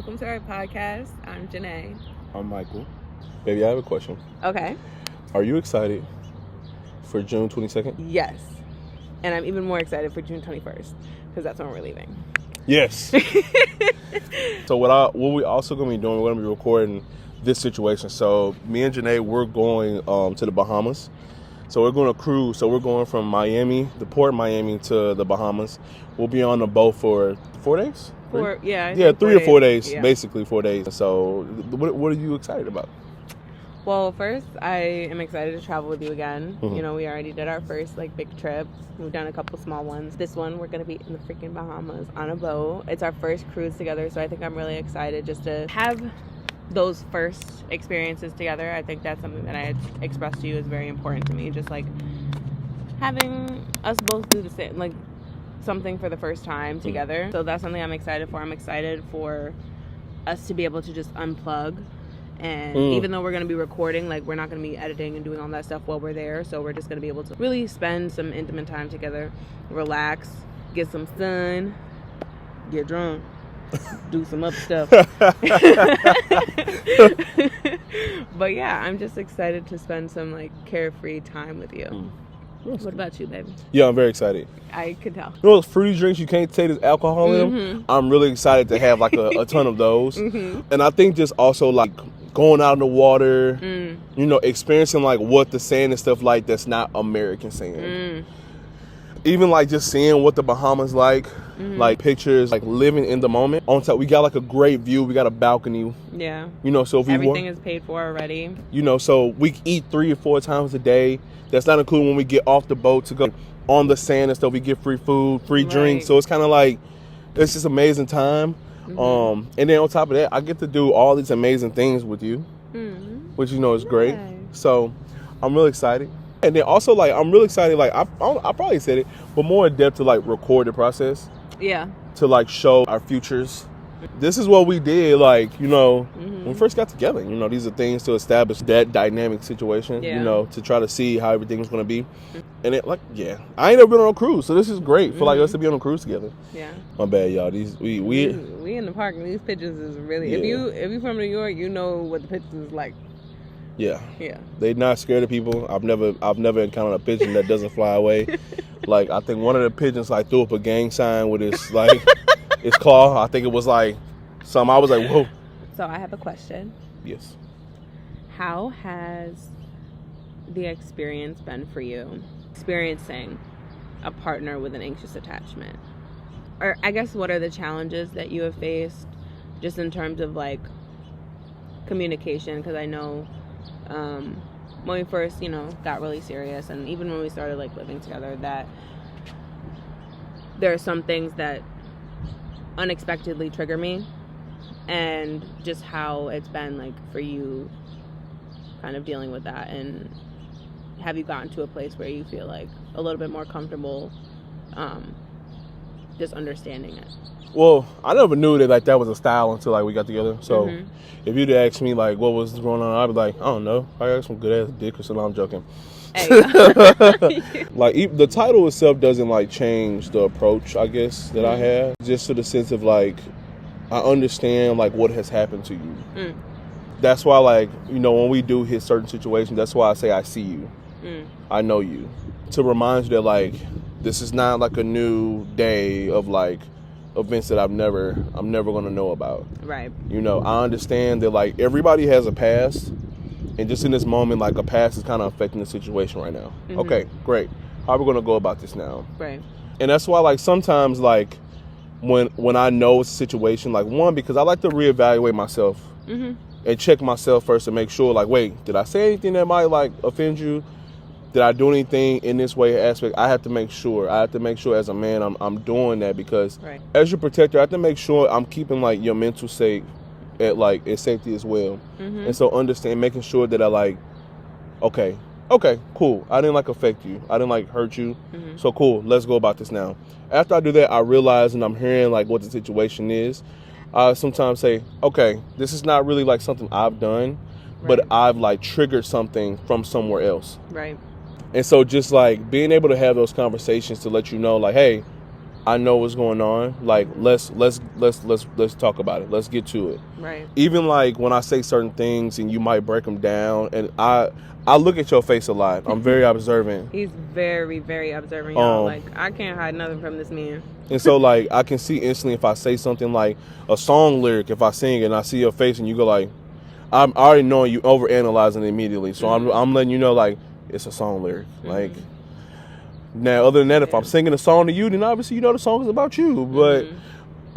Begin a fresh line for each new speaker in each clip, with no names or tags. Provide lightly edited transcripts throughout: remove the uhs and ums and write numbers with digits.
welcome to our podcast. I'm Janae.
I'm Michael. Baby, I have a question.
Okay.
Are you excited for June 22nd?
Yes. And I'm even more excited for June 21st because that's when we're leaving.
Yes. So what we also going to be doing, we're going to be recording this situation. So me and Janae, we're going to the Bahamas. So we're going to cruise. So we're going from Miami, the port of Miami, to the Bahamas. We'll be on the boat for 4 days?
4, yeah.
Yeah, 3 or 4 days,
yeah.
basically 4 days. So what are you excited about?
Well, first, I am excited to travel with you again.
Mm-hmm.
You know, we already did our first, big trip. We've done a couple small ones. This one, we're going to be in the freaking Bahamas on a boat. It's our first cruise together, so I think I'm really excited just to have those first experiences together. I think that's something that I had expressed to you is very important to me. Just, having us both do the same, something for the first time together. Mm-hmm. So that's something I'm excited for. I'm excited for us to be able to just unplug. And even though we're going to be recording, we're not going to be editing and doing all that stuff while we're there. So we're just going to be able to really spend some intimate time together, relax, get some sun, get drunk, do some other stuff. But yeah, I'm just excited to spend some carefree time with you. What about you, baby?
Yeah, I'm very excited.
I could tell.
You know those fruity drinks you can't take this alcohol in them? I'm really excited to have a ton of those. And I think just also going out in the water, experiencing what the sand and stuff that's not American sand. Even just seeing what the Bahamas pictures, living in the moment. On top, we got a great view. We got a balcony.
Yeah.
So if
everything is paid for already.
So we eat 3 or 4 times a day. That's not including when we get off the boat to go on the sand and stuff. We get free food, free drinks. So it's kind of it's just amazing time. And then on top of that, I get to do all these amazing things with you, which is great. So I'm really excited. And then also I'm really excited. I probably said it, but more in depth to record the process.
Yeah.
To show our futures. This is what we did, when we first got together. These are things to establish that dynamic situation, to try to see how everything's going to be. And I ain't never been on a cruise, so this is great for us to be on a cruise together.
Yeah.
My bad, y'all. We
in the park, and these pigeons is really, if you from New York, you know what the pigeons is like.
Yeah.
Yeah.
They not scared of people. I've never encountered a pigeon that doesn't fly away. I think one of the pigeons threw up a gang sign with his its claw. I think it was something. I was like, whoa.
So I have a question.
Yes. How
has the experience been for you, experiencing a partner with an anxious attachment? Or I guess what are the challenges that you have faced just in terms of communication? Because I know when we first, got really serious, and even when we started living together, that there are some things that unexpectedly trigger me, and just how it's been for you kind of dealing with that. And have you gotten to a place where you feel a little bit more comfortable just understanding it?
Well, I never knew that was a style until we got together. So if you'd asked me what was going on, I'd be I don't know. I got some good ass dick or something. I'm joking.
Hey.
The title itself doesn't change the approach, I guess, that I have. Just to the sense of I understand what has happened to you. That's why when we do hit certain situations, that's why I say I see you. I know you. To remind you that this is not a new day of events that I'm never gonna know about.
Right.
I understand that everybody has a past, and just in this moment, a past is kind of affecting the situation right now. Okay, great. How are we gonna go about this now?
Right.
And that's why sometimes when I know it's a situation, one, because I like to reevaluate myself and check myself first to make sure wait, did I say anything that might offend you? Did I do anything in this way aspect? I have to make sure as a man I'm doing that, because as your protector, I have to make sure I'm keeping your mental state at safety as well. And so making sure that I okay, cool. I didn't affect you. I didn't hurt you. So cool, let's go about this now. After I do that, I realize and I'm hearing what the situation is. I sometimes say, okay, this is not really something I've done, but I've triggered something from somewhere else.
Right.
And so just being able to have those conversations to let you know hey, I know what's going on. Like, let's talk about it. Let's get to it.
Right.
Even like when I say certain things and you might break them down, and I look at your face a lot. I'm very observant.
He's very, very observant, y'all. Like, I can't hide nothing from this man.
And so, like, I can see instantly if I say something like a song lyric, if I sing it and I see your face and you go like, I'm already knowing you overanalyzing it immediately. So I'm letting you know, like, it's a song lyric. Like, now, other than that, if I'm singing a song to you, then obviously you know the song is about you. But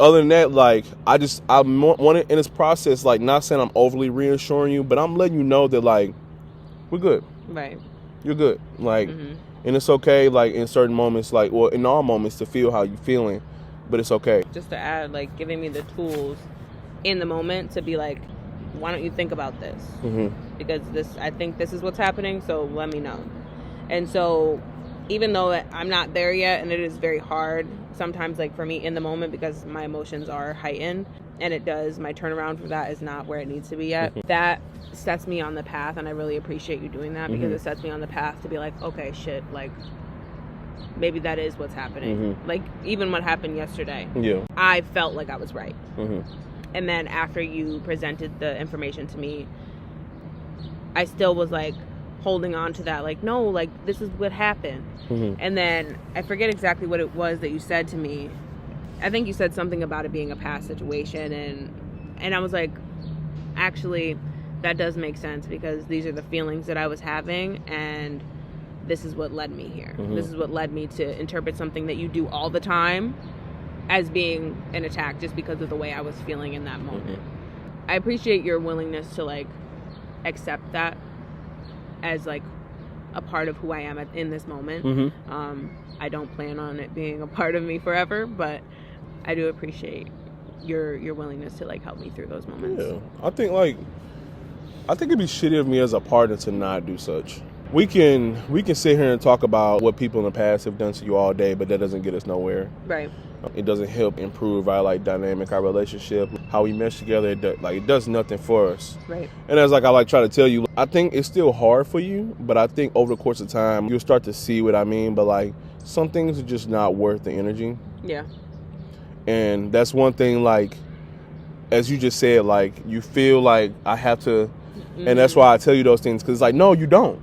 other than that, like, I want it in this process, like, not saying I'm overly reassuring you, but I'm letting you know that, like, we're good.
Right.
You're good. Like, and it's okay, like, in certain moments, like, well, in all moments to feel how you're feeling, but it's okay.
Just to add, like, giving me the tools in the moment to be like, why don't you think about this? Because I think this is what's happening, so let me know. And so, even though I'm not there yet, and it is very hard sometimes, like, for me in the moment, because my emotions are heightened, and my turnaround for that is not where it needs to be yet. That sets me on the path, and I really appreciate you doing that, because it sets me on the path to be like, okay, shit, like, maybe that is what's happening. Like, even what happened yesterday, I felt like I was right. And then after you presented the information to me, I still was like holding on to that, like, no, like, this is what happened. And then I forget exactly what it was that you said to me. I think you said something about it being a past situation, and I was like, actually, that does make sense, because these are the feelings that I was having, and this is what led me here. This is what led me to interpret something that you do all the time as being an attack, just because of the way I was feeling in that moment. I appreciate your willingness to, like, accept that as, like, a part of who I am in this moment. I don't plan on it being a part of me forever, but I do appreciate your willingness to, like, help me through those moments.
Yeah, I think it'd be shitty of me as a partner to not do such. We can sit here and talk about what people in the past have done to you all day, but that doesn't get us nowhere.
Right.
It doesn't help improve our, like, dynamic, our relationship, how we mesh together. It does nothing for us.
Right.
And as, like, I like try to tell you, I think it's still hard for you, but I think over the course of time you'll start to see what I mean. But, like, some things are just not worth the energy.
Yeah. And
that's one thing, like, as you just said, like, you feel like I have to, and that's why I tell you those things, because it's like, no, you don't.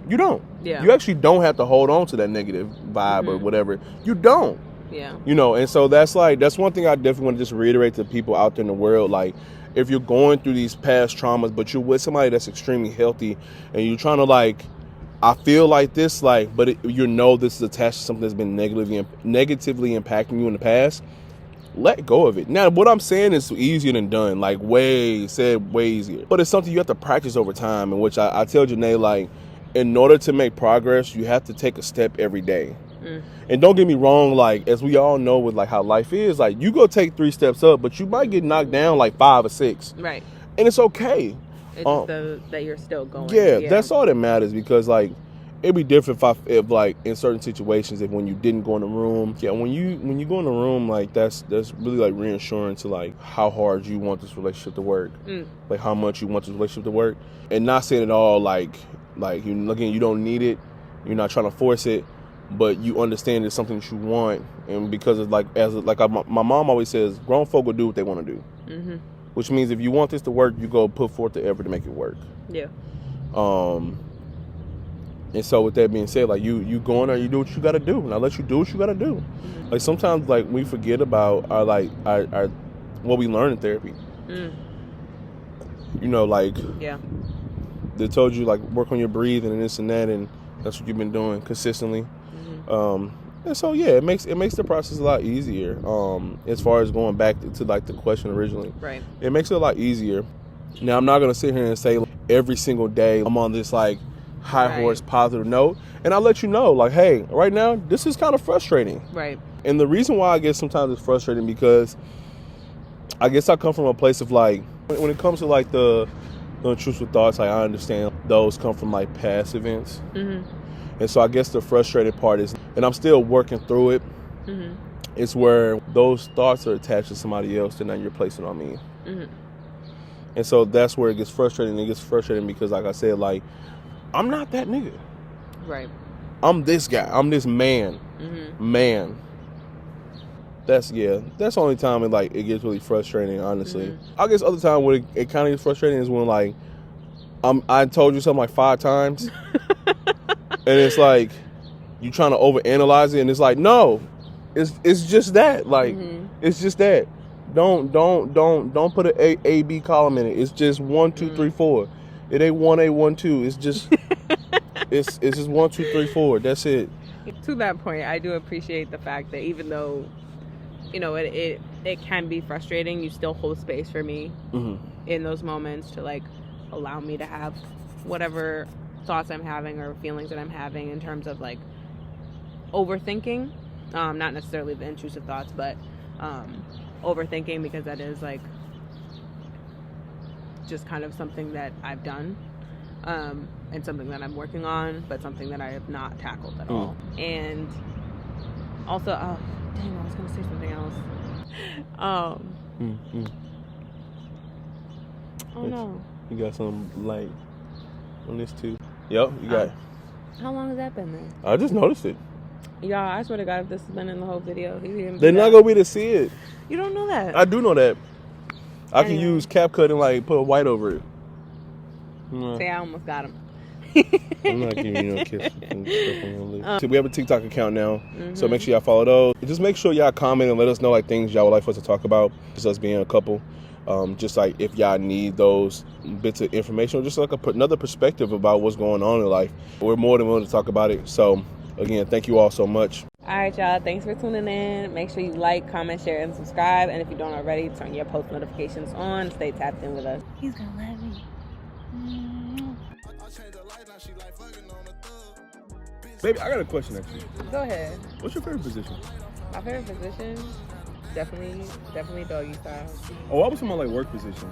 Yeah.
You actually don't have to hold on to that negative vibe or whatever. You don't.
Yeah.
You know, and so that's one thing I definitely want to just reiterate to people out there in the world. Like, if you're going through these past traumas, but you're with somebody that's extremely healthy, and you're trying to, like, I feel like this, like, but you know this is attached to something that's been negatively impacting you in the past, let go of it. Now, what I'm saying is easier than done, like, way easier. But it's something you have to practice over time, in which I tell Janae, like, in order to make progress, you have to take a step every day. And don't get me wrong, like, as we all know with, like, how life is, like, you go take 3 steps up, but you might get knocked down like 5 or 6.
Right.
And it's okay.
It's just that you're still going.
Yeah, that's all that matters, because, like, it'd be different if like, in certain situations, if when you didn't go in the room, when you go in the room, like, that's really, like, reassuring to, like, how hard you want this relationship to work, like, how much you want this relationship to work, and not saying it all like you don't need it, you're not trying to force it, but you understand it's something that you want, and because it's like, my mom always says, grown folk will do what they want to do, which means if you want this to work, you go put forth the effort to make it work. Yeah. And so with that being said, like, you go in there, you do what you got to do, and I let you do what you got to do. Like, sometimes, like, we forget about our what we learn in therapy. You know, like, they told you, like, work on your breathing and this and that, and that's what you've been doing consistently. And so, yeah, it makes the process a lot easier. As far as going back to like the question originally, right? It makes it a lot easier. Now, I'm not gonna sit here and say every single day I'm on this, like, high horse positive note, and I'll let you know, like, hey, right now this is kind of frustrating. Right. And the reason why I guess sometimes it's frustrating, because I guess I come from a place of, like, when it comes to, like, the intrusive thoughts, like, I understand those come from, like, past events. And so I guess the frustrated part is, and I'm still working through it, it's where those thoughts are attached to somebody else and now you're placing on me. And so that's where it gets frustrating. It gets frustrating because, like I said, like, I'm not that nigga. Right. I'm this guy. I'm this man. Man. That's the only time it gets really frustrating, honestly. I guess other time when it kind of gets frustrating is when like I told you something like 5 times and it's like you trying to overanalyze it and it's like, no, it's just that. Like it's just that. Don't put an A-B column in it. It's just 1, 2, 3, 4. It ain't 1A, 1, 2. It's just it's just 1, 2, 3, 4. That's it.
To that point, I do appreciate the fact that even though, you know, it can be frustrating, you still hold space for me in those moments to like allow me to have whatever thoughts I'm having or feelings that I'm having in terms of like overthinking. Not necessarily the intrusive thoughts, but overthinking, because that is like just kind of something that I've done and something that I'm working on, but something that I have not tackled at all. And also, oh dang, I was gonna say something else. Oh no,
you got some light on this too. Yep, you got it.
How long has that been there?
I just noticed it.
Y'all, I swear to God, if this has been in the whole video,
they're not gonna be able to see it.
You don't know that.
I do know that. I can use CapCut and like put a white over it.
See, I almost got him.
I'm not giving you no kiss. So we have a TikTok account now, so make sure y'all follow those. Just make sure y'all comment and let us know like things y'all would like for us to talk about. Just us being a couple. Just like if y'all need those bits of information or just like another perspective about what's going on in life, we're more than willing to talk about it. So again, thank you all so much.
All right, y'all. Thanks for tuning in. Make sure you like, comment, share, and subscribe. And if you don't already, turn your post notifications on. Stay tapped in with us. He's gonna love me.
Baby, I got a question actually.
Go ahead.
What's your favorite position?
My favorite position, definitely doggy style.
Oh, I was talking about like work position.